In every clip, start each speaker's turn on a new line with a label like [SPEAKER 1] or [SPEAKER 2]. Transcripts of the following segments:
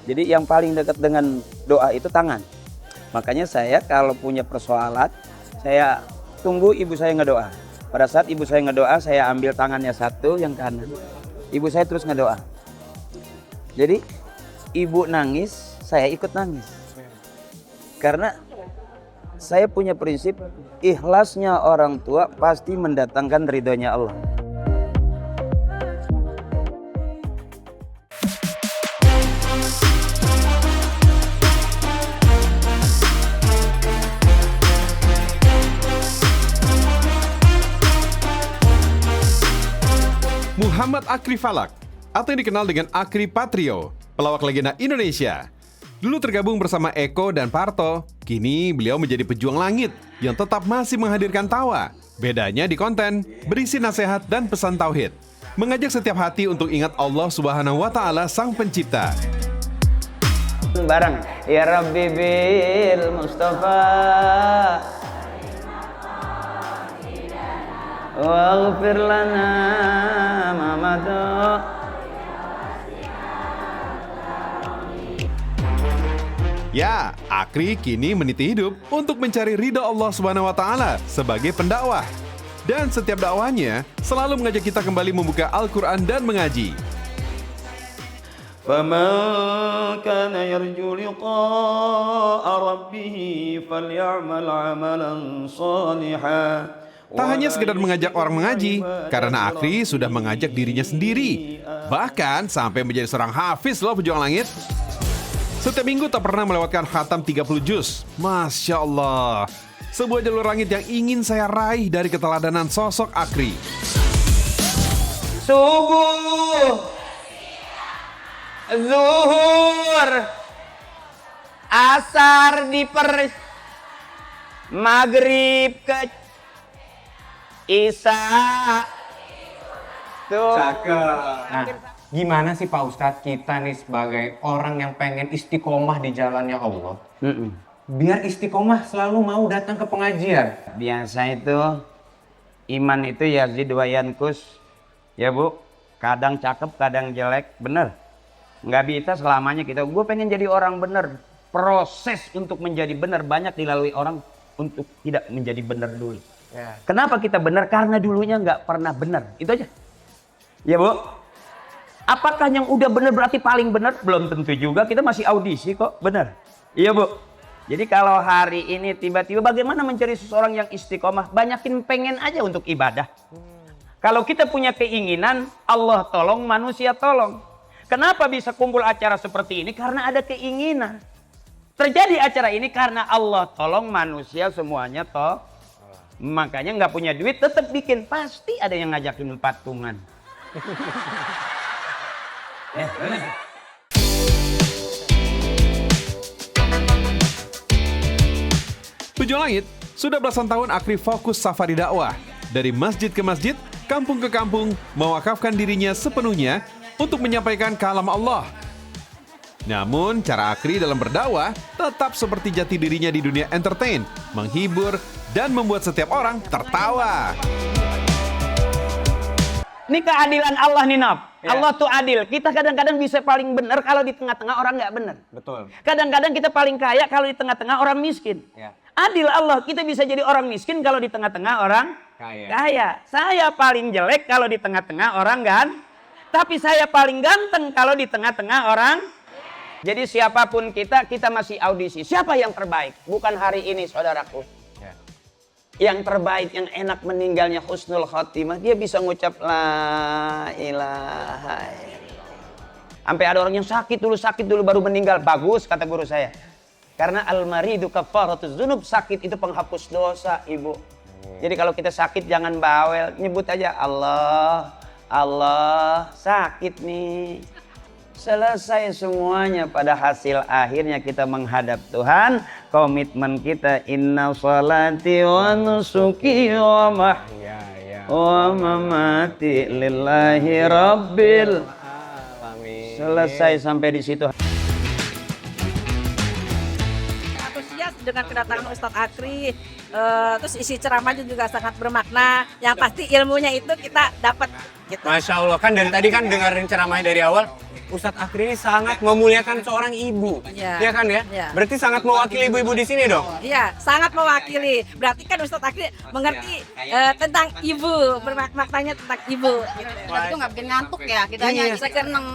[SPEAKER 1] Jadi yang paling dekat dengan doa itu tangan. Makanya saya kalau punya persoalan, saya tunggu ibu saya ngedoa. Pada saat ibu saya ngedoa, saya ambil tangannya satu, yang kanan. Ibu saya terus ngedoa. Jadi ibu nangis, saya ikut nangis. Karena saya punya prinsip, ikhlasnya orang tua pasti mendatangkan ridhonya Allah.
[SPEAKER 2] Muhammad Akri Falak, atau yang dikenal dengan Akri Patrio, pelawak legenda Indonesia. Dulu tergabung bersama Eko dan Parto, kini beliau menjadi pejuang langit yang tetap masih menghadirkan tawa. Bedanya di konten, berisi nasihat dan pesan tauhid. Mengajak setiap hati untuk ingat Allah Subhanahu wa Ta'ala, Sang Pencipta.
[SPEAKER 1] Bareng, ya Rabbi bil Mustafa waghfir lana ma madu.
[SPEAKER 2] Ya, Akri kini meniti hidup untuk mencari ridha Allah Subhanahu wa Ta'ala sebagai pendakwah. Dan setiap dakwahnya selalu mengajak kita kembali membuka Al-Quran dan mengaji.
[SPEAKER 1] فَمَنْ كَانَ يَرْجُو لِقَاءَ رَبِّهِ فَلْيَعْمَلْ عَمَلًا صَالِحًا.
[SPEAKER 2] Tak hanya sekedar mengajak orang mengaji, karena Akri sudah mengajak dirinya sendiri. Bahkan sampai menjadi seorang hafiz loh, pejuang langit. Setiap minggu tak pernah melewatkan khatam 30 juz. Masya Allah. Sebuah jalur langit yang ingin saya raih dari keteladanan sosok Akri.
[SPEAKER 1] Subuh, zuhur, asar maghrib ke isya. Tuh.
[SPEAKER 3] Nah, gimana sih Pak Ustadz kita nih sebagai orang yang pengen istiqomah di jalannya Allah, biar istiqomah selalu mau datang ke pengajian?
[SPEAKER 1] Biasa itu iman itu yazid wa yankus, ya Bu. Kadang cakep, kadang jelek, bener. Nggak bisa selamanya kita. Gue pengen jadi orang bener. Proses untuk menjadi bener banyak dilalui orang untuk tidak menjadi bener dulu.
[SPEAKER 3] Ya.
[SPEAKER 1] Kenapa kita bener? Karena dulunya nggak pernah bener. Itu aja. Ya Bu. Apakah yang udah bener berarti paling bener? Belum tentu juga. Kita masih audisi kok. Bener. Iya Bu. Jadi kalau hari ini tiba-tiba bagaimana mencari seseorang yang istiqomah? Banyakin pengen aja untuk ibadah. Kalau kita punya keinginan, Allah tolong, manusia tolong. Kenapa bisa kumpul acara seperti ini? Karena ada keinginan. Terjadi acara ini karena Allah tolong, manusia semuanya toh. Makanya nggak punya duit tetap bikin. Pasti ada yang ngajakin patungan.
[SPEAKER 2] Pejuang langit, sudah belasan tahun Akri fokus safari dakwah. Dari masjid ke masjid, kampung ke kampung, mewakafkan dirinya sepenuhnya untuk menyampaikan kalam Allah. Namun, cara Akri dalam berdakwah tetap seperti jati dirinya di dunia entertain, menghibur, dan membuat setiap orang tertawa.
[SPEAKER 1] Ini keadilan Allah nih, Naf.
[SPEAKER 3] Ya.
[SPEAKER 1] Allah tuh adil. Kita kadang-kadang bisa paling benar kalau di tengah-tengah orang nggak benar.
[SPEAKER 3] Betul.
[SPEAKER 1] Kadang-kadang kita paling kaya kalau di tengah-tengah orang miskin.
[SPEAKER 3] Ya.
[SPEAKER 1] Adil Allah. Kita bisa jadi orang miskin kalau di tengah-tengah orang kaya. Saya paling jelek kalau di tengah-tengah orang tapi saya paling ganteng kalau di tengah-tengah orang. Jadi siapapun kita masih audisi. Siapa yang terbaik? Bukan hari ini, saudaraku.
[SPEAKER 3] Ya.
[SPEAKER 1] Yang terbaik, yang enak meninggalnya husnul khotimah, dia bisa ngucap la ilaha illallah. Sampai ada orang yang sakit dulu baru meninggal. Bagus kata guru saya. Karena al-maridu kafaratuz dzunub, sakit itu penghapus dosa, Ibu. Jadi kalau kita sakit jangan bawel, nyebut aja Allah, Allah, sakit nih. Selesai semuanya, pada hasil akhirnya kita menghadap Tuhan. Komitmen kita inna sholati wa nusuki wa mahyaya wa mamati lillahi rabbil alamin. Selesai sampai di situ.
[SPEAKER 4] Antusias dengan kedatangan Ustadz Akri, terus isi ceramahnya juga sangat bermakna. Yang pasti ilmunya itu kita dapat. Gitu.
[SPEAKER 3] Masya Allah, kan dari tadi kan dengerin ceramahnya dari awal. Ustadz Akri ini sangat memuliakan seorang ibu.
[SPEAKER 4] Iya.
[SPEAKER 3] Iya kan ya?
[SPEAKER 4] Iya.
[SPEAKER 3] Berarti sangat mewakili ibu-ibu di sini dong.
[SPEAKER 4] Iya, sangat mewakili. Berarti kan Ustadz Akri mengerti tentang ibu, maknanya tentang ibu. Gitu.
[SPEAKER 5] Berarti itu nggak bikin ngantuk ya, kitanya
[SPEAKER 3] Iya.
[SPEAKER 5] bisa seneng.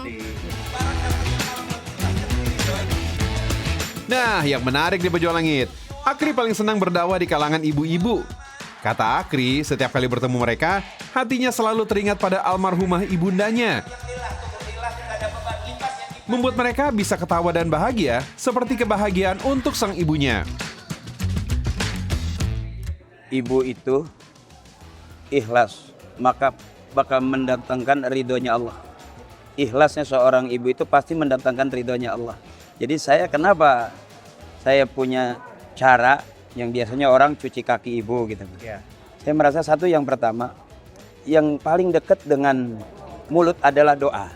[SPEAKER 2] Nah, yang menarik di Pejuang Langit, Akri paling senang berdakwah di kalangan ibu-ibu. Kata Akri, setiap kali bertemu mereka, hatinya selalu teringat pada almarhumah ibundanya. Membuat mereka bisa ketawa dan bahagia, seperti kebahagiaan untuk sang ibunya.
[SPEAKER 1] Ibu itu ikhlas, maka bakal mendatangkan ridhonya Allah. Ikhlasnya seorang ibu itu pasti mendatangkan ridhonya Allah. Jadi kenapa saya punya cara yang biasanya orang cuci kaki ibu gitu.
[SPEAKER 3] Iya.
[SPEAKER 1] Saya merasa satu yang pertama, yang paling dekat dengan mulut adalah doa.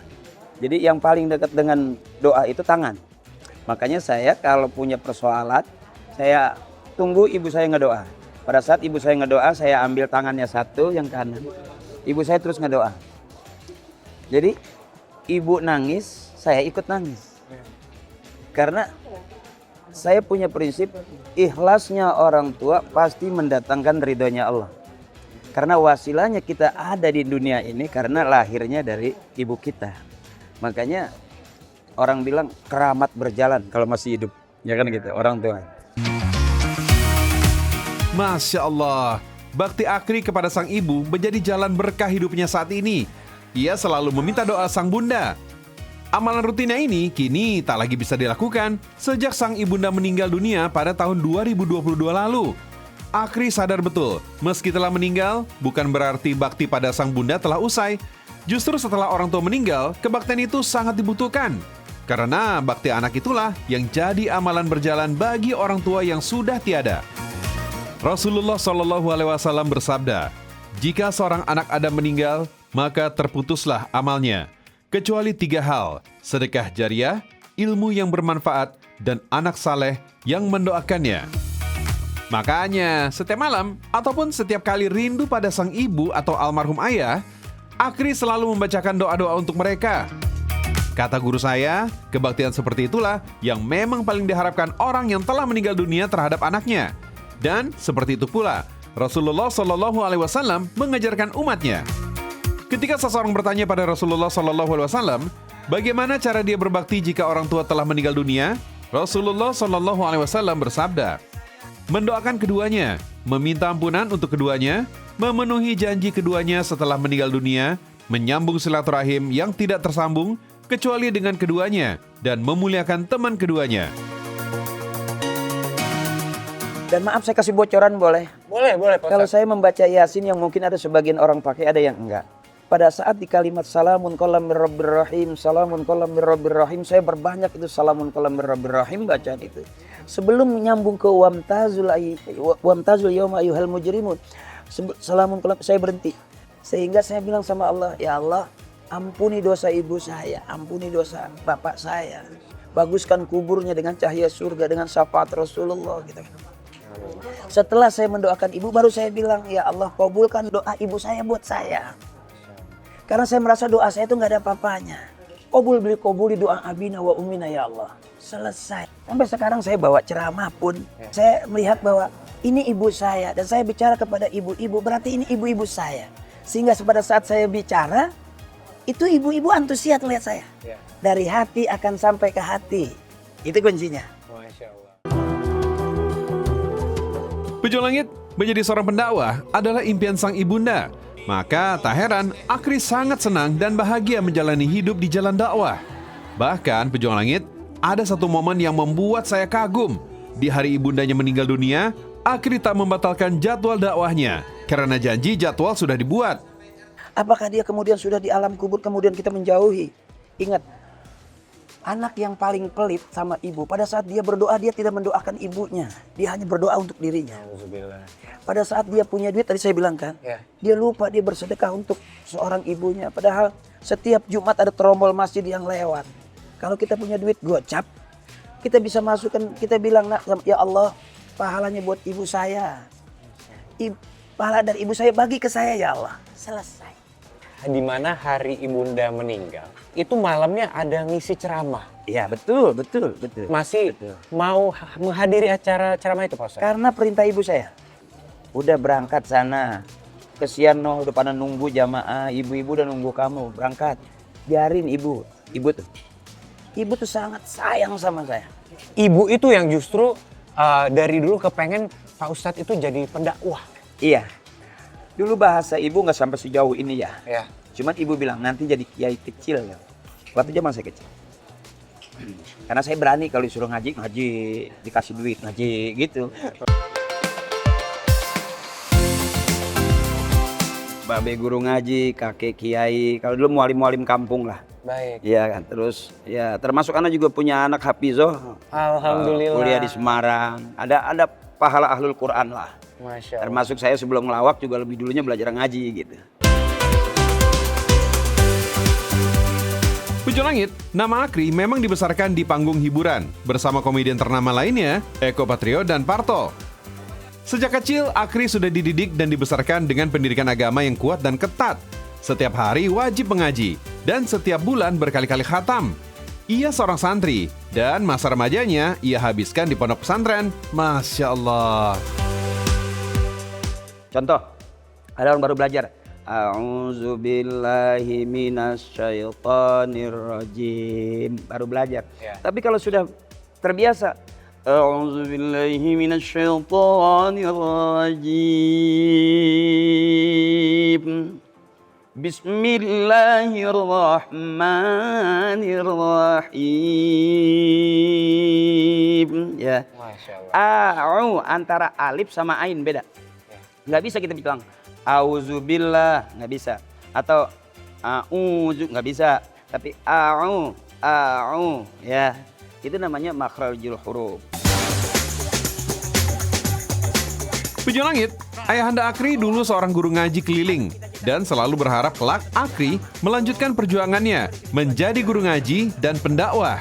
[SPEAKER 1] Jadi yang paling dekat dengan doa itu tangan. Makanya saya kalau punya persoalan, saya tunggu ibu saya ngedoa. Pada saat ibu saya ngedoa, saya ambil tangannya satu yang kanan. Ibu saya terus ngedoa. Jadi ibu nangis, saya ikut nangis. Karena saya punya prinsip, ikhlasnya orang tua pasti mendatangkan ridhonya Allah. Karena wasilahnya kita ada di dunia ini karena lahirnya dari ibu kita. Makanya orang bilang keramat berjalan kalau masih hidup. Ya kan gitu, orang tua.
[SPEAKER 2] Masya Allah, bakti Akri kepada sang ibu menjadi jalan berkah hidupnya saat ini. Ia selalu meminta doa sang bunda. Amalan rutinnya ini kini tak lagi bisa dilakukan sejak sang ibunda meninggal dunia pada tahun 2022 lalu. Akri sadar betul, meski telah meninggal, bukan berarti bakti pada sang bunda telah usai. Justru setelah orang tua meninggal, kebaktian itu sangat dibutuhkan. Karena bakti anak itulah yang jadi amalan berjalan bagi orang tua yang sudah tiada. Rasulullah SAW bersabda, jika seorang anak Adam meninggal, maka terputuslah amalnya. Kecuali 3 hal, sedekah jariah, ilmu yang bermanfaat, dan anak saleh yang mendoakannya. Makanya, setiap malam ataupun setiap kali rindu pada sang ibu atau almarhum ayah, Akri selalu membacakan doa-doa untuk mereka. Kata guru saya, kebaktian seperti itulah yang memang paling diharapkan orang yang telah meninggal dunia terhadap anaknya. Dan seperti itu pula, Rasulullah SAW mengajarkan umatnya. Ketika seseorang bertanya pada Rasulullah SAW, bagaimana cara dia berbakti jika orang tua telah meninggal dunia? Rasulullah SAW bersabda, mendoakan keduanya, meminta ampunan untuk keduanya, memenuhi janji keduanya setelah meninggal dunia, menyambung silaturahim yang tidak tersambung kecuali dengan keduanya, dan memuliakan teman keduanya.
[SPEAKER 1] Dan maaf saya kasih bocoran boleh?
[SPEAKER 3] Boleh, Pak
[SPEAKER 1] Kalau
[SPEAKER 3] Ustadz.
[SPEAKER 1] saya membaca Yasin yang mungkin ada sebagian orang pakai, ada yang enggak. Pada saat di kalimat salamun qawlan mir rabbir rahim, salamun qawlan mir rabbir rahim, saya berbanyak itu salamun qawlan mir rabbir rahim bacaan itu. Sebelum menyambung ke wamtazul yauma ayyuhal mujrimun, salamun qawlan, saya berhenti. Sehingga saya bilang sama Allah, ya Allah, ampuni dosa ibu saya, ampuni dosa bapak saya. Baguskan kuburnya dengan cahaya surga, dengan syafaat Rasulullah gitu. Setelah saya mendoakan ibu, baru saya bilang, ya Allah, kabulkan doa ibu saya buat saya. Karena saya merasa doa saya itu nggak ada apa-apanya. Qabuli doa abina wa umina ya Allah. Selesai. Sampai sekarang saya bawa ceramah pun, saya melihat bahwa ini ibu saya. Dan saya bicara kepada ibu-ibu, berarti ini ibu-ibu saya. Sehingga pada saat saya bicara, itu ibu-ibu antusias melihat saya. Dari hati akan sampai ke hati. Itu kuncinya.
[SPEAKER 3] Masya Allah.
[SPEAKER 2] Pejuang Langit menjadi seorang pendakwah adalah impian sang ibunda. Maka tak heran Akri sangat senang dan bahagia menjalani hidup di jalan dakwah. Bahkan Pejuang Langit, ada satu momen yang membuat saya kagum. Di hari ibundanya meninggal dunia, Akri tak membatalkan jadwal dakwahnya karena janji jadwal sudah dibuat.
[SPEAKER 1] Apakah dia kemudian sudah di alam kubur, kemudian kita menjauhi? Ingat, anak yang paling pelit sama ibu, pada saat dia berdoa, dia tidak mendoakan ibunya. Dia hanya berdoa untuk dirinya. Pada saat dia punya duit, tadi saya bilang kan, dia lupa dia bersedekah untuk seorang ibunya. Padahal setiap Jumat ada trombol masjid yang lewat. Kalau kita punya duit gocap, kita bisa masukkan, kita bilang, ya Allah, pahalanya buat ibu saya. Pahala dari ibu saya bagi ke saya ya Allah. Selesai.
[SPEAKER 3] di mana hari ibunda meninggal, itu malamnya ada ngisi ceramah.
[SPEAKER 1] Iya, betul.
[SPEAKER 3] Masih mau menghadiri acara ceramah itu Pak Ustadz?
[SPEAKER 1] Karena perintah ibu saya. Udah berangkat sana. Kesian noh, udah pada nunggu jamaah. Ibu-ibu udah nunggu kamu, berangkat. Biarin ibu. Ibu tuh sangat sayang sama saya.
[SPEAKER 3] Ibu itu yang justru dari dulu kepengen Pak Ustadz itu jadi pendakwah.
[SPEAKER 1] Iya. Dulu bahasa ibu nggak sampai sejauh ini ya.
[SPEAKER 3] Ya.
[SPEAKER 1] Cuman ibu bilang nanti jadi kiai kecil ya. Waktu zaman saya kecil. Karena saya berani kalau disuruh ngaji, dikasih duit, ngaji gitu. Babe guru ngaji, kakek kiai, kalau dulu mualim-mualim kampung lah.
[SPEAKER 3] Baik.
[SPEAKER 1] Iya kan, terus ya termasuk anak juga punya anak hafizoh.
[SPEAKER 3] Alhamdulillah.
[SPEAKER 1] Kuliah di Semarang. Ada pahala ahlul Quran lah.
[SPEAKER 3] Masya Allah.
[SPEAKER 1] Termasuk saya sebelum ngelawak juga lebih dulunya belajar ngaji gitu.
[SPEAKER 2] Pujo Langit, nama Akri memang dibesarkan di panggung hiburan bersama komedian ternama lainnya, Eko Patrio dan Parto. Sejak kecil, Akri sudah dididik dan dibesarkan dengan pendidikan agama yang kuat dan ketat. Setiap hari wajib mengaji dan setiap bulan berkali-kali khatam. Ia seorang santri dan masa remajanya ia habiskan di pondok pesantren. Masya Allah.
[SPEAKER 1] Contoh, ada orang baru belajar. A'udzubillahi minasyaitonirrajim. Baru belajar.
[SPEAKER 3] Ya.
[SPEAKER 1] Tapi kalau sudah terbiasa, A'udzubillahi minasyaitonirrajim. Bismillahirrahmanirrahim. Ya.
[SPEAKER 3] Masya Allah.
[SPEAKER 1] Antara alif sama ain beda. Nggak bisa kita bilang auzubillah, nggak bisa. Atau a'udzu, nggak bisa. Tapi ya. Itu namanya makhrajul huruf.
[SPEAKER 2] Pujo Langit, ayahanda Akri dulu seorang guru ngaji keliling dan selalu berharap kelak Akri melanjutkan perjuangannya menjadi guru ngaji dan pendakwah.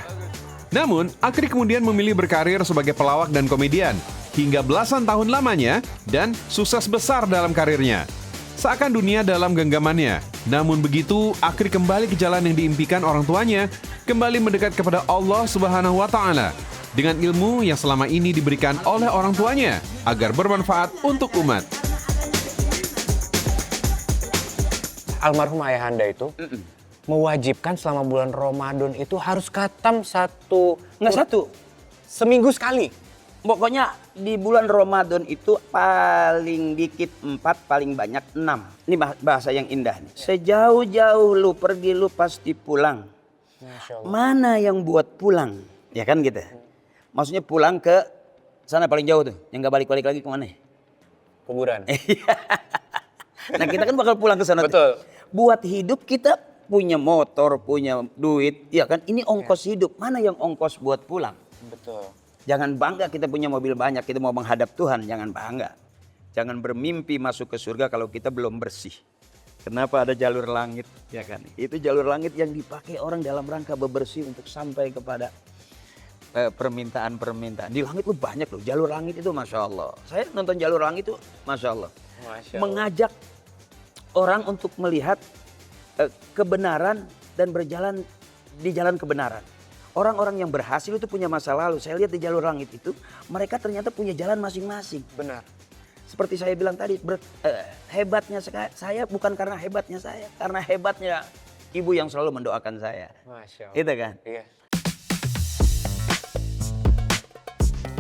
[SPEAKER 2] Namun, Akri kemudian memilih berkarir sebagai pelawak dan komedian hingga belasan tahun lamanya dan sukses besar dalam karirnya. Seakan dunia dalam genggamannya. Namun begitu, Akri kembali ke jalan yang diimpikan orang tuanya, kembali mendekat kepada Allah Subhanahu wa Ta'ala dengan ilmu yang selama ini diberikan oleh orang tuanya agar bermanfaat untuk umat.
[SPEAKER 3] Almarhum ayahanda itu mewajibkan selama bulan Ramadan itu harus khatam
[SPEAKER 1] Nggak satu.
[SPEAKER 3] seminggu sekali.
[SPEAKER 1] Pokoknya di bulan Ramadan itu paling dikit 4, paling banyak 6. Ini bahasa yang indah nih. Sejauh-jauh lu pergi lu pasti pulang.
[SPEAKER 3] Masya Allah.
[SPEAKER 1] Mana yang buat pulang? Ya kan gitu. Maksudnya pulang ke sana paling jauh tuh. Yang gak balik-balik lagi kemana?
[SPEAKER 3] Kuburan.
[SPEAKER 1] Nah kita kan bakal pulang ke sana.
[SPEAKER 3] Betul.
[SPEAKER 1] Buat hidup kita punya motor, punya duit. Ya kan ini ongkos hidup. Mana yang ongkos buat pulang?
[SPEAKER 3] Betul.
[SPEAKER 1] Jangan bangga kita punya mobil banyak, kita mau menghadap Tuhan, jangan bangga. Jangan bermimpi masuk ke surga kalau kita belum bersih. Kenapa ada jalur langit, ya kan? Itu jalur langit yang dipakai orang dalam rangka bebersih untuk sampai kepada permintaan-permintaan. Di langit itu banyak loh, jalur langit itu Masya Allah. Saya nonton jalur langit itu Masya Allah.
[SPEAKER 3] Masya Allah.
[SPEAKER 1] Mengajak orang untuk melihat kebenaran dan berjalan di jalan kebenaran. Orang-orang yang berhasil itu punya masa lalu. Saya lihat di jalur langit itu, mereka ternyata punya jalan masing-masing.
[SPEAKER 3] Benar.
[SPEAKER 1] Seperti saya bilang tadi, hebatnya saya bukan karena hebatnya saya. Karena hebatnya ibu yang selalu mendoakan saya.
[SPEAKER 3] Masya Allah.
[SPEAKER 1] Itu kan?
[SPEAKER 3] Iya.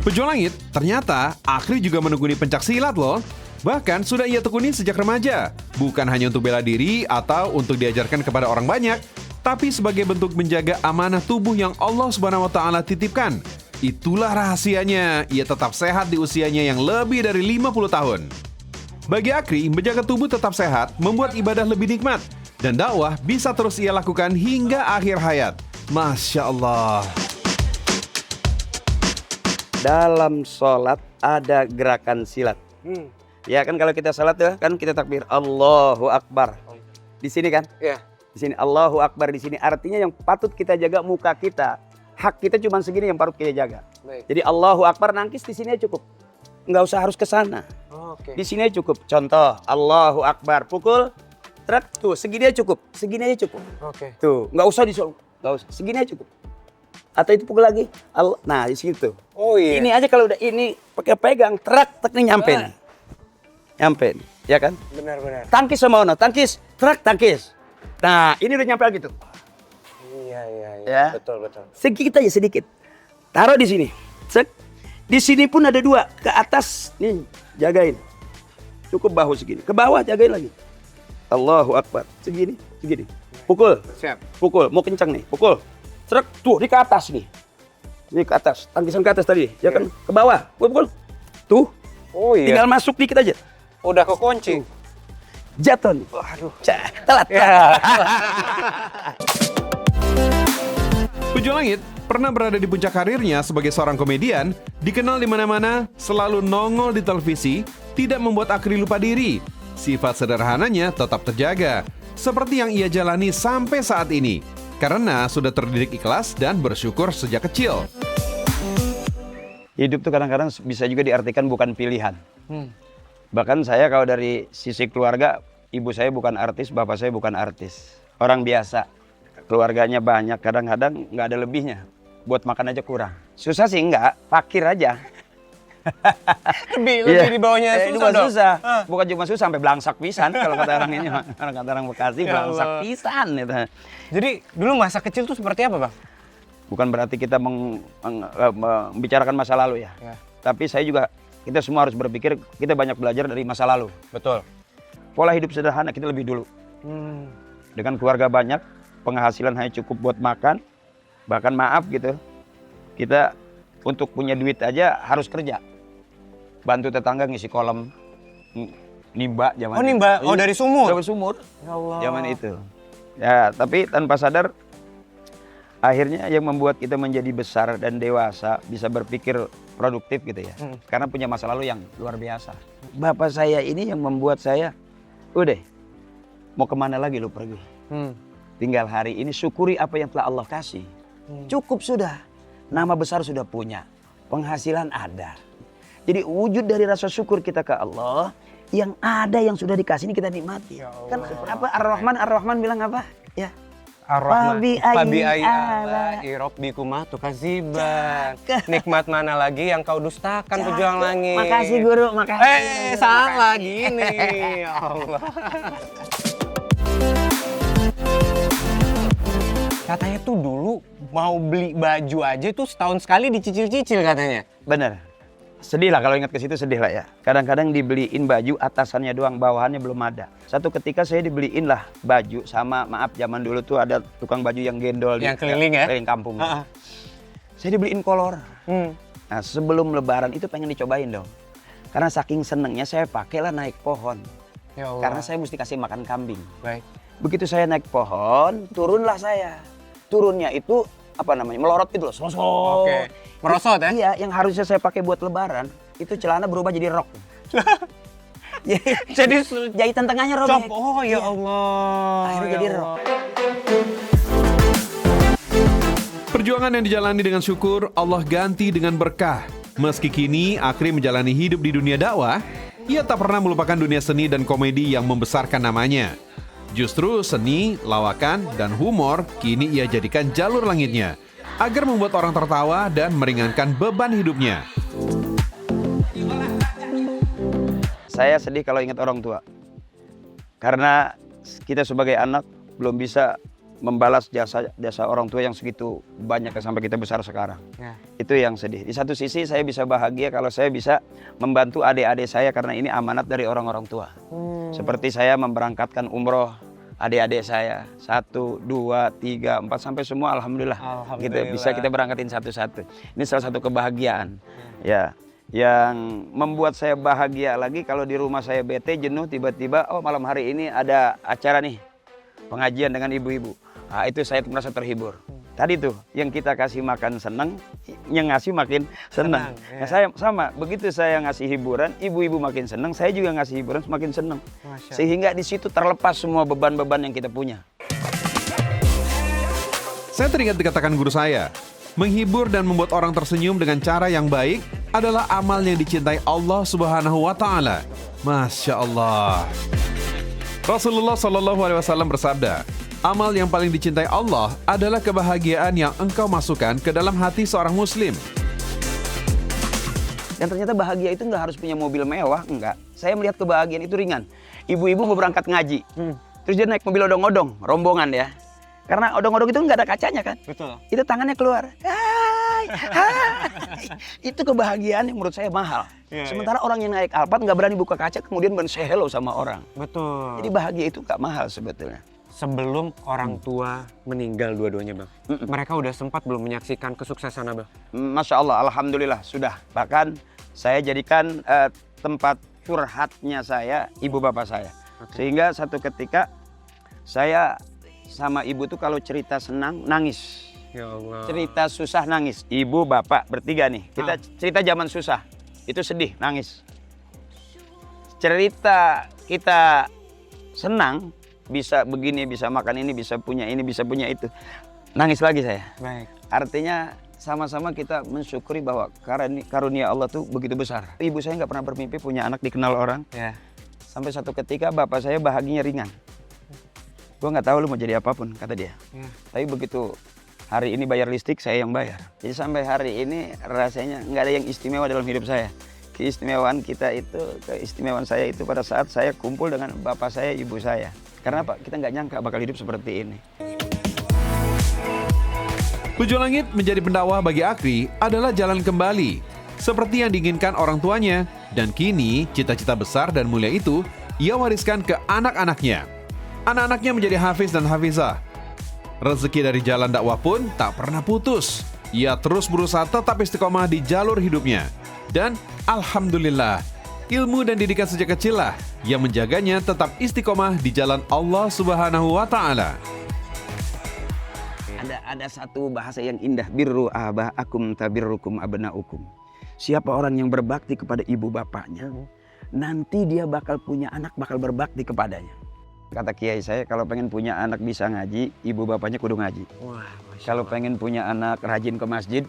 [SPEAKER 2] Pujo Langit, ternyata Akri juga menekuni pencak silat loh. Bahkan sudah ia tekuni sejak remaja. Bukan hanya untuk bela diri atau untuk diajarkan kepada orang banyak, tapi sebagai bentuk menjaga amanah tubuh yang Allah Subhanahu wa Ta'ala titipkan. Itulah rahasianya, ia tetap sehat di usianya yang lebih dari 50 tahun. Bagi Akri, menjaga tubuh tetap sehat membuat ibadah lebih nikmat dan dakwah bisa terus ia lakukan hingga akhir hayat. Masya Allah.
[SPEAKER 1] Dalam sholat ada gerakan silat. Ya kan kalau kita sholat ya kan kita takbir Allahu Akbar. Di sini kan?
[SPEAKER 3] Iya.
[SPEAKER 1] Di sini Allahu Akbar, di sini artinya yang patut kita jaga muka kita. Hak kita cuma segini yang patut kita jaga.
[SPEAKER 3] Baik.
[SPEAKER 1] Jadi Allahu Akbar nangkis di sini cukup. Nggak usah harus ke sana.
[SPEAKER 3] Oke.
[SPEAKER 1] Di sini cukup. Contoh Allahu Akbar, pukul Truk, tuh segini aja cukup. Segini aja cukup.
[SPEAKER 3] Oke.
[SPEAKER 1] Tuh, nggak usah disuruh. Nggak usah. Segini aja cukup. Atau itu pukul lagi. Nah, di situ.
[SPEAKER 3] Oh iya.
[SPEAKER 1] Ini aja kalau udah ini pakai pegang, truk, nih nyampe nih. Nyampe nih, ya kan?
[SPEAKER 3] Benar-benar.
[SPEAKER 1] Tangkis sama ono, tangkis, truk, tangkis. Nah, ini udah nyampe lagi tuh.
[SPEAKER 3] Iya.
[SPEAKER 1] Ya.
[SPEAKER 3] Betul.
[SPEAKER 1] Sedikit aja, sedikit. Taruh di sini. Sek. Di sini pun ada 2. Ke atas, nih, jagain. Cukup bahu segini. Ke bawah, jagain lagi. Allahu Akbar. Segini. Pukul.
[SPEAKER 3] Siap.
[SPEAKER 1] Pukul. Mau kencang nih. Pukul. Truk. Tuh, di ke atas nih. Ini ke atas. Tangkisan ke atas tadi. Ya kan? Ke bawah. Pukul. Tuh.
[SPEAKER 3] Oh iya.
[SPEAKER 1] Tinggal masuk dikit aja.
[SPEAKER 3] Udah kekunci.
[SPEAKER 1] Jatuh nih.
[SPEAKER 3] Waduh.
[SPEAKER 1] Telat.
[SPEAKER 3] Ya.
[SPEAKER 2] Pejuang Langit pernah berada di puncak karirnya sebagai seorang komedian, dikenal di mana-mana, selalu nongol di televisi, tidak membuat Akri lupa diri. Sifat sederhananya tetap terjaga, seperti yang ia jalani sampai saat ini, karena sudah terdidik ikhlas dan bersyukur sejak kecil.
[SPEAKER 1] Hidup tuh kadang-kadang bisa juga diartikan bukan pilihan. Bahkan saya kalau dari sisi keluarga, ibu saya bukan artis, bapak saya bukan artis. Orang biasa, keluarganya banyak, kadang-kadang nggak ada lebihnya. Buat makan aja kurang. Susah sih enggak, fakir aja.
[SPEAKER 3] Lebih di bawahnya susah dong.
[SPEAKER 1] susah. Bukan cuma susah, sampai belangsak pisan kalau kata orang ini. Kalau kata orang Bekasi,
[SPEAKER 3] Ya
[SPEAKER 1] belangsak
[SPEAKER 3] Allah.
[SPEAKER 1] pisan. Gitu.
[SPEAKER 3] Jadi dulu masa kecil tuh seperti apa, Bang?
[SPEAKER 1] Bukan berarti kita membicarakan masa lalu ya.
[SPEAKER 3] Ya.
[SPEAKER 1] Tapi kita semua harus berpikir, kita banyak belajar dari masa lalu.
[SPEAKER 3] Betul.
[SPEAKER 1] Pola hidup sederhana kita lebih dulu. Dengan keluarga banyak, penghasilan hanya cukup buat makan. Bahkan maaf gitu, kita untuk punya duit aja harus kerja. Bantu tetangga ngisi kolam nimba zaman
[SPEAKER 3] Oh, nimba. Oh, dari sumur?
[SPEAKER 1] Dari sumur.
[SPEAKER 3] Ya Allah.
[SPEAKER 1] Zaman itu. Ya, tapi tanpa sadar akhirnya yang membuat kita menjadi besar dan dewasa, bisa berpikir produktif gitu ya. Karena punya masa lalu yang luar biasa. Bapak saya ini yang membuat saya, udah, mau kemana lagi lu pergi? Tinggal hari ini syukuri apa yang telah Allah kasih. Cukup sudah. Nama besar sudah punya. Penghasilan ada. Jadi wujud dari rasa syukur kita ke Allah, yang ada yang sudah dikasih ini kita nikmati. Kan apa Ar-Rahman bilang apa? Ya.
[SPEAKER 3] Ar-Rahman.
[SPEAKER 1] Fabi ayyi
[SPEAKER 3] ala'i rabbikuma tukadziban. Nikmat mana lagi yang kau dustakan, Pejuang Langit?
[SPEAKER 1] Makasih guru, makasih.
[SPEAKER 3] Salah gini. Ya Allah. Katanya tuh dulu mau beli baju aja tuh setahun sekali dicicil-cicil katanya.
[SPEAKER 1] Bener. Sedih lah kalau ingat ke situ, sedih lah ya. Kadang-kadang dibeliin baju atasannya doang, bawahannya belum ada. Satu ketika saya dibeliin lah baju sama, maaf zaman dulu tuh ada tukang baju yang gendol
[SPEAKER 3] Yang keliling ya?
[SPEAKER 1] Keliling kampung. Saya dibeliin kolor. Nah, sebelum lebaran itu pengen dicobain dong. Karena saking senengnya saya pakailah naik pohon.
[SPEAKER 3] Ya Allah.
[SPEAKER 1] Karena saya mesti kasih makan kambing.
[SPEAKER 3] Baik.
[SPEAKER 1] Begitu saya naik pohon, turunlah saya. Turunnya itu apa namanya? Melorot gitu loh. Sosok.
[SPEAKER 3] Oke. Merosot ya?
[SPEAKER 1] Iya, yang harusnya saya pakai buat lebaran, itu celana berubah jadi rok.
[SPEAKER 3] Jadi
[SPEAKER 1] jahitan tengahnya robek.
[SPEAKER 3] Oh ya Allah.
[SPEAKER 1] Akhirnya
[SPEAKER 3] Ya
[SPEAKER 1] jadi
[SPEAKER 3] Allah.
[SPEAKER 1] rok.
[SPEAKER 2] Perjuangan yang dijalani dengan syukur, Allah ganti dengan berkah. Meski kini Akri menjalani hidup di dunia dakwah, ia tak pernah melupakan dunia seni dan komedi yang membesarkan namanya. Justru seni, lawakan, dan humor kini ia jadikan jalur langitnya, agar membuat orang tertawa dan meringankan beban hidupnya.
[SPEAKER 1] Saya sedih kalau ingat orang tua. Karena kita sebagai anak belum bisa membalas jasa orang tua yang segitu banyak sampai kita besar sekarang.
[SPEAKER 3] Ya.
[SPEAKER 1] Itu yang sedih. Di satu sisi saya bisa bahagia kalau saya bisa membantu adik-adik saya karena ini amanat dari orang-orang tua. Seperti saya memberangkatkan umroh adik-adik saya 1, 2, 3, 4 sampai semua alhamdulillah. Gitu bisa kita berangkatin satu-satu. Ini salah satu kebahagiaan. Ya. Yang membuat saya bahagia lagi kalau di rumah saya bete jenuh tiba-tiba oh malam hari ini ada acara nih pengajian dengan ibu-ibu. Nah, itu saya merasa terhibur. Tadi tuh yang kita kasih makan senang, yang ngasih makin senang.
[SPEAKER 3] Ya.
[SPEAKER 1] Nah, saya sama, begitu saya ngasih hiburan, ibu-ibu makin senang, saya juga ngasih hiburan semakin senang. Sehingga di situ terlepas semua beban-beban yang kita punya.
[SPEAKER 2] Saya teringat dikatakan guru saya, menghibur dan membuat orang tersenyum dengan cara yang baik adalah amal yang dicintai Allah Subhanahu wa Ta'ala. Masya Allah. Rasulullah SAW bersabda, amal yang paling dicintai Allah adalah kebahagiaan yang engkau masukkan ke dalam hati seorang muslim.
[SPEAKER 1] Dan ternyata bahagia itu nggak harus punya mobil mewah, enggak. Saya melihat kebahagiaan itu ringan. Ibu-ibu mau berangkat ngaji, terus dia naik mobil odong-odong, rombongan ya. Karena odong-odong itu nggak ada kacanya kan.
[SPEAKER 3] Betul.
[SPEAKER 1] Itu tangannya keluar. Hai, hai. Itu kebahagiaan yang menurut saya mahal. Sementara orang yang naik Alphard nggak berani buka kaca kemudian say hello sama orang.
[SPEAKER 3] Betul.
[SPEAKER 1] Jadi bahagia itu nggak mahal sebetulnya.
[SPEAKER 3] Sebelum orang tua meninggal dua-duanya, Bang, mereka udah sempat belum menyaksikan kesuksesan Abang?
[SPEAKER 1] Masya Allah, Alhamdulillah sudah. Bahkan saya jadikan tempat curhatnya saya, ibu bapak saya. Sehingga satu ketika saya sama ibu tuh kalau cerita senang nangis.
[SPEAKER 3] Ya Allah.
[SPEAKER 1] Cerita susah nangis. Ibu bapak bertiga nih. Kita cerita zaman susah. Itu sedih, nangis. Cerita kita senang, bisa begini, bisa makan ini, bisa punya ini, bisa punya itu. Nangis lagi saya.
[SPEAKER 3] Baik.
[SPEAKER 1] Artinya sama-sama kita mensyukuri bahwa karunia Allah tuh begitu besar. Ibu saya nggak pernah bermimpi punya anak dikenal orang.
[SPEAKER 3] Ya.
[SPEAKER 1] Sampai satu ketika bapak saya bahagianya ringan. Gue nggak tahu lu mau jadi apapun, kata dia.
[SPEAKER 3] Ya.
[SPEAKER 1] Tapi begitu hari ini bayar listrik, saya yang bayar. Jadi sampai hari ini rasanya nggak ada yang istimewa dalam hidup saya. Keistimewaan saya itu pada saat saya kumpul dengan bapak saya, ibu saya. Karena apa? Kita nggak nyangka bakal hidup seperti ini.
[SPEAKER 2] Tujuh Langit menjadi pendakwah bagi Akri adalah jalan kembali, seperti yang diinginkan orang tuanya. Dan kini, cita-cita besar dan mulia itu ia wariskan ke anak-anaknya. Anak-anaknya menjadi hafiz dan hafizah. Rezeki dari jalan dakwah pun tak pernah putus. Ia terus berusaha tetap istiqomah di jalur hidupnya. Dan Alhamdulillah, ilmu dan didikan sejak kecil lah yang menjaganya tetap istiqomah di jalan Allah Subhanahu wa Ta'ala.
[SPEAKER 1] Ada satu bahasa yang indah, birru aba'akum tabirrukum abna'ukum. Siapa orang yang berbakti kepada ibu bapaknya, nanti dia bakal punya anak, bakal berbakti kepadanya. Kata kiai saya, kalau pengen punya anak bisa ngaji, ibu bapaknya kudu ngaji.
[SPEAKER 3] Wah,
[SPEAKER 1] Kalau pengen punya anak rajin ke masjid,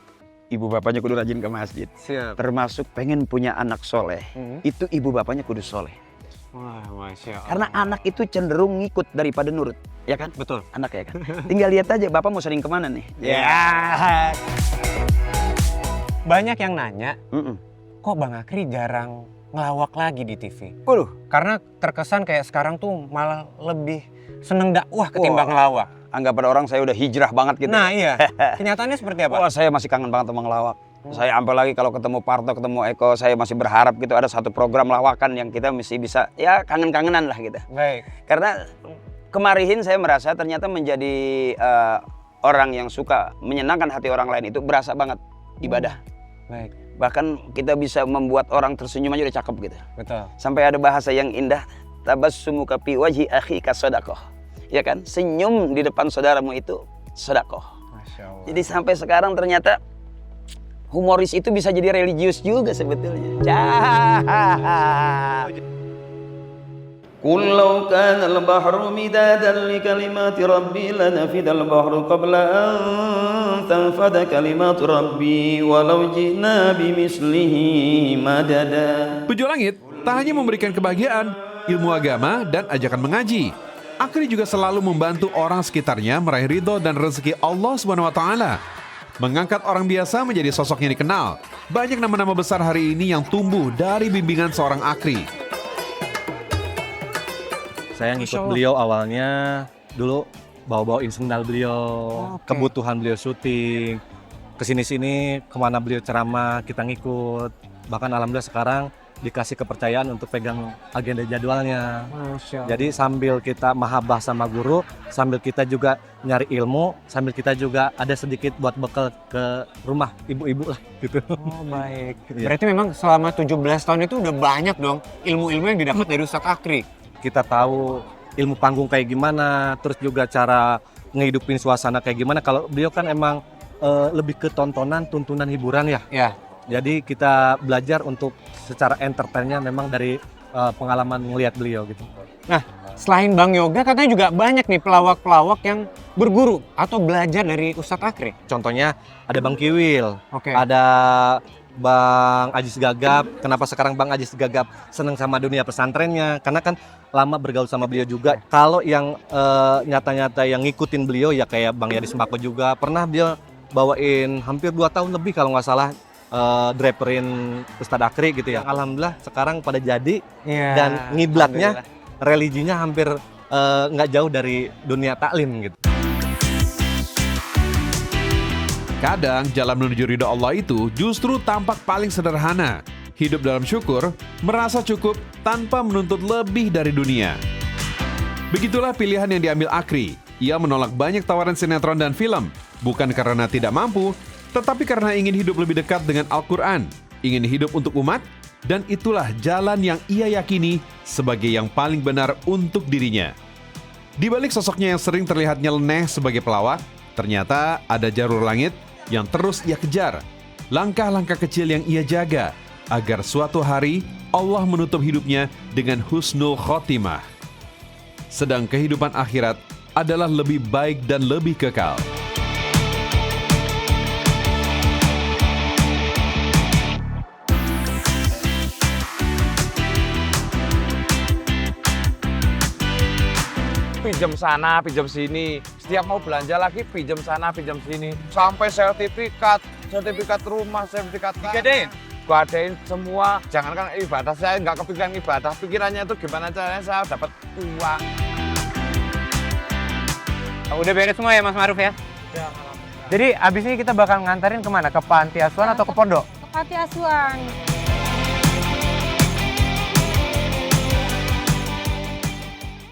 [SPEAKER 1] ibu bapaknya kudu rajin ke masjid.
[SPEAKER 3] siap.
[SPEAKER 1] Termasuk pengen punya anak soleh, itu ibu bapaknya kudu soleh.
[SPEAKER 3] Wah, Masya Allah.
[SPEAKER 1] Karena anak itu cenderung ngikut daripada nurut, ya kan?
[SPEAKER 3] Betul.
[SPEAKER 1] Anak ya kan? Tinggal lihat aja bapak mau sering kemana nih.
[SPEAKER 3] Ya. Banyak yang nanya,
[SPEAKER 1] Mm-mm.
[SPEAKER 3] kok Bang Akri jarang ngelawak lagi di TV?
[SPEAKER 1] Waduh,
[SPEAKER 3] Karena terkesan kayak sekarang tuh malah lebih seneng dakwah ketimbang ngelawak.
[SPEAKER 1] anggap pada orang saya udah hijrah banget gitu.
[SPEAKER 3] Nah iya, kenyataannya seperti apa?
[SPEAKER 1] Wah, saya masih kangen banget sama ngelawak. Saya sampai lagi kalau ketemu Parto, ketemu Eko, saya masih berharap gitu ada satu program lawakan yang kita mesti bisa, ya kangen-kangenan lah gitu.
[SPEAKER 3] Baik.
[SPEAKER 1] Karena kemarin saya merasa ternyata menjadi orang yang suka menyenangkan hati orang lain itu berasa banget ibadah.
[SPEAKER 3] Baik,
[SPEAKER 1] Bahkan kita bisa membuat orang tersenyum aja udah cakep gitu.
[SPEAKER 3] betul.
[SPEAKER 1] Sampai ada bahasa yang indah, tabassumuka fi wajhi akhika shadaqah. Ya kan? Senyum di depan saudaramu itu sedekah.
[SPEAKER 3] Masya Allah.
[SPEAKER 1] Jadi sampai sekarang ternyata humoris itu bisa jadi religius juga sebetulnya. قل لو كان البحر مدادا لكلمات ربي لنفد البحر قبل أن تنفد كلمات ربي ولو جئنا بمثله مددا.
[SPEAKER 2] Tujuh Langit tak hanya memberikan kebahagiaan, ilmu agama, dan ajakan mengaji. Akri juga selalu membantu orang sekitarnya meraih ridho dan rezeki Allah Subhanahu wa Ta'ala. Mengangkat orang biasa menjadi sosok yang dikenal. Banyak nama-nama besar hari ini yang tumbuh dari bimbingan seorang Akri.
[SPEAKER 6] Saya ngikut beliau awalnya dulu bawa-bawain sendal beliau, kebutuhan beliau syuting. Kesini-sini kemana beliau ceramah kita ngikut. Bahkan alhamdulillah sekarang dikasih kepercayaan untuk pegang agenda jadwalnya.
[SPEAKER 3] Masya Allah.
[SPEAKER 6] Jadi sambil kita mahabbah sama guru, sambil kita juga nyari ilmu, sambil kita juga ada sedikit buat bekal ke rumah ibu-ibu lah gitu.
[SPEAKER 3] Oh baik.
[SPEAKER 6] Iya.
[SPEAKER 3] Berarti memang selama 17 tahun itu udah banyak dong ilmu-ilmu yang didapat dari Ustadz Akri.
[SPEAKER 6] Kita tahu ilmu panggung kayak gimana, terus juga cara ngehidupin suasana kayak gimana. Kalau beliau kan emang lebih ke tontonan, tuntunan hiburan ya.
[SPEAKER 3] Ya.
[SPEAKER 6] Jadi kita belajar untuk secara entertainnya memang dari pengalaman ngelihat beliau gitu.
[SPEAKER 3] Nah, selain Bang Yoga katanya juga banyak nih pelawak-pelawak yang berguru atau belajar dari Ustadz Akri.
[SPEAKER 6] Contohnya ada Bang Kiwil,
[SPEAKER 3] Oke.
[SPEAKER 6] ada Bang Ajis Gagap. Kenapa sekarang Bang Ajis Gagap senang sama dunia pesantrennya? Karena kan lama bergaul sama beliau juga. Kalau yang nyata-nyata yang ngikutin beliau ya kayak Bang Yadi Sembako juga. Pernah dia bawain hampir 2 tahun lebih kalau nggak salah draperin Ustadz Akri gitu ya. Alhamdulillah sekarang pada jadi dan ngiblatnya religinya hampir nggak jauh dari dunia taklim gitu.
[SPEAKER 2] Kadang jalan menuju ridho Allah itu justru tampak paling sederhana. Hidup dalam syukur, merasa cukup tanpa menuntut lebih dari dunia. Begitulah pilihan yang diambil Akri. Ia menolak banyak tawaran sinetron dan film, bukan karena tidak mampu, tetapi karena ingin hidup lebih dekat dengan Al-Quran, ingin hidup untuk umat, dan itulah jalan yang ia yakini sebagai yang paling benar untuk dirinya. Di balik sosoknya yang sering terlihat nyeleneh sebagai pelawak, ternyata ada jalur langit yang terus ia kejar, langkah-langkah kecil yang ia jaga, agar suatu hari Allah menutup hidupnya dengan husnul khotimah. Sedang kehidupan akhirat adalah lebih baik dan lebih kekal.
[SPEAKER 7] Pinjam sana, pinjam sini. Setiap mau belanja lagi, pinjam sana, pinjam sini. Sampai sertifikat rumah, sertifikat Gadein semua. Jangankan ibadah, saya nggak kepikiran ibadah. Pikirannya itu gimana caranya saya dapat uang.
[SPEAKER 3] Udah beres semua ya Mas Maruf ya? Jadi abis ini kita bakal nganterin kemana? Ke panti asuhan atau ke pondok?
[SPEAKER 5] Ke panti asuhan.